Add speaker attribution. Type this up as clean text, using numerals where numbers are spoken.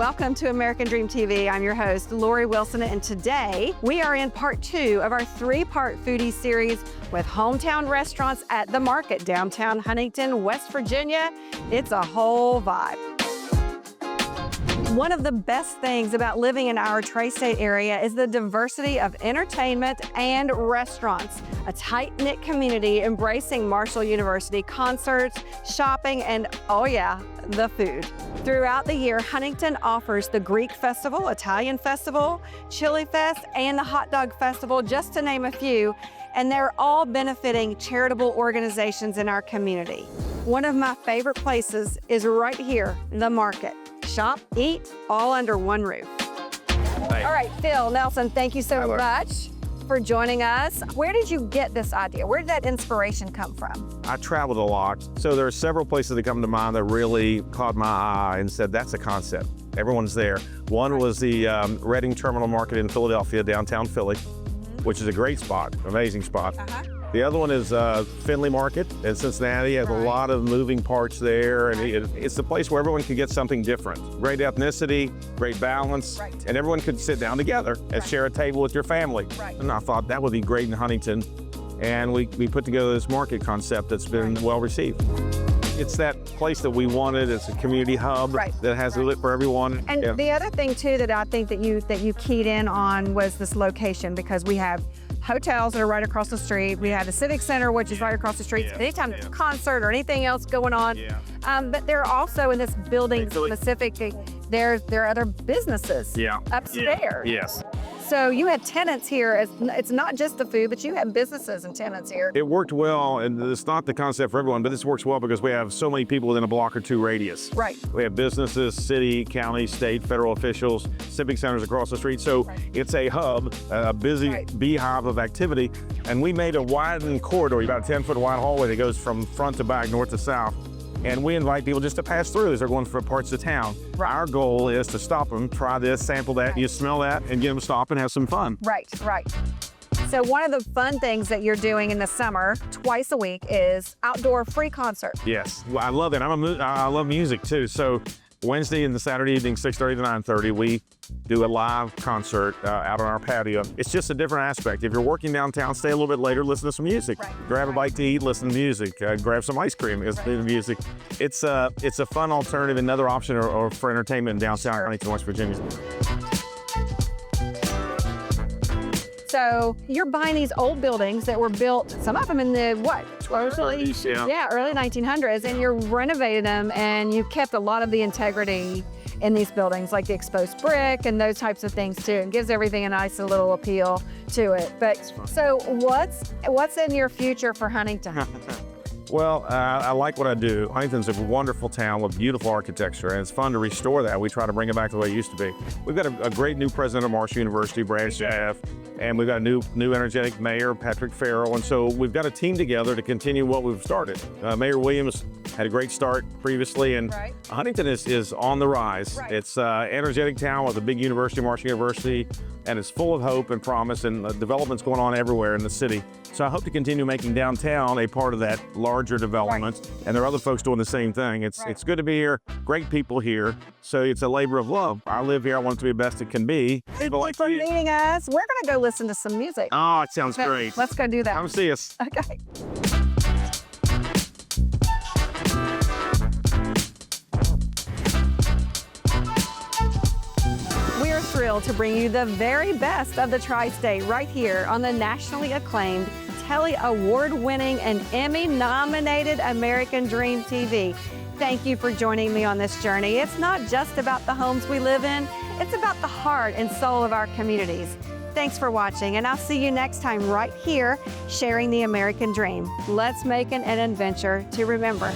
Speaker 1: Welcome to American Dream TV. I'm your host, Lorre Wilson, and today we are in part 2 of our 3-part foodie series with hometown restaurants at the market, downtown Huntington, West Virginia. It's a whole vibe. One of the best things about living in our tri-state area is the diversity of entertainment and restaurants. A tight-knit community embracing Marshall University concerts, shopping, and oh yeah, the food. Throughout the year, Huntington offers the Greek Festival, Italian Festival, Chili Fest, and the Hot Dog Festival, just to name a few, and they're all benefiting charitable organizations in our community. One of my favorite places is right here, the market. Shop, eat, all under one roof.
Speaker 2: Hey.
Speaker 1: All right, Phil Nelson, thank you so much for joining us. Where did you get this idea? Where did that inspiration come from?
Speaker 2: I traveled a lot, so there are several places that come to mind that really caught my eye and said, that's a concept. Everyone's there. One was the Reading Terminal Market in Philadelphia, downtown Philly, which is a great spot, amazing spot. The other one is Findlay Market in Cincinnati. Has a lot of moving parts there, and it's the place where everyone can get something different. Great ethnicity, great balance, and everyone could sit down together and share a table with your family. And I thought that would be great in Huntington, and we put together this market concept that's been well received. It's that place that we wanted. It's a community hub that has a lit for everyone.
Speaker 1: And the other thing too that I think that you keyed in on was this location, because we have hotels that are right across the street. We have the Civic Center, which is right across the street. Anytime there's a concert or anything else going on. But there are also in this building specifically, there are other businesses upstairs.
Speaker 2: Yes.
Speaker 1: So you have tenants here. It's not just the food, but you have businesses and tenants here.
Speaker 2: It worked well, and it's not the concept for everyone, but this works well because we have so many people within a block or two radius. We have businesses, city, county, state, federal officials, civic centers across the street. So it's a hub, a busy beehive of activity. And we made a widened corridor, about a 10-foot wide hallway that goes from front to back, north to south. And we invite people just to pass through as they're going for parts of town. Our goal is to stop them, try this, sample that, you smell that, and get them to stop and have some fun.
Speaker 1: So one of the fun things that you're doing in the summer, twice a week, is outdoor free concert.
Speaker 2: Yes, well, I love it. I love music too. So Wednesday and the Saturday evening, 6:30 to 9:30, we do a live concert out on our patio. It's just a different aspect. If you're working downtown, stay a little bit later, listen to some music. Grab a bite to eat, listen to music. Grab some ice cream, listen to music. It's a fun alternative, another option or for entertainment in downtown Huntington, West Virginia.
Speaker 1: So you're buying these old buildings that were built, some of them in the early 1900s, and you're renovating them, and you've kept a lot of the integrity in these buildings, like the exposed brick and those types of things too. It gives everything a nice little appeal to it. But so what's in your future for Huntington?
Speaker 2: Well, I like what I do. Huntington's a wonderful town with beautiful architecture, and it's fun to restore that. We try to bring it back to the way it used to be. We've got a great new president of Marshall University, Brad Schaff, and we've got a new energetic mayor, Patrick Farrell, and so we've got a team together to continue what we've started. Mayor Williams had a great start previously, and Huntington is on the rise. It's an energetic town with a big university, Marshall University, and it's full of hope and promise, and development's going on everywhere in the city. So I hope to continue making downtown a part of that larger development, and there are other folks doing the same thing. It's good to be here, great people here, so it's a labor of love. I live here, I want it to be the best it can be.
Speaker 1: Thank you for meeting us. We're gonna go listen to some music.
Speaker 2: Oh, it sounds great.
Speaker 1: Let's go do that.
Speaker 2: Come see us.
Speaker 1: Okay. We're thrilled to bring you the very best of the Tri-State right here on the nationally acclaimed, Telly Award-winning, and Emmy-nominated American Dream TV. Thank you for joining me on this journey. It's not just about the homes we live in, it's about the heart and soul of our communities. Thanks for watching, and I'll see you next time right here, sharing the American dream. Let's make it an adventure to remember.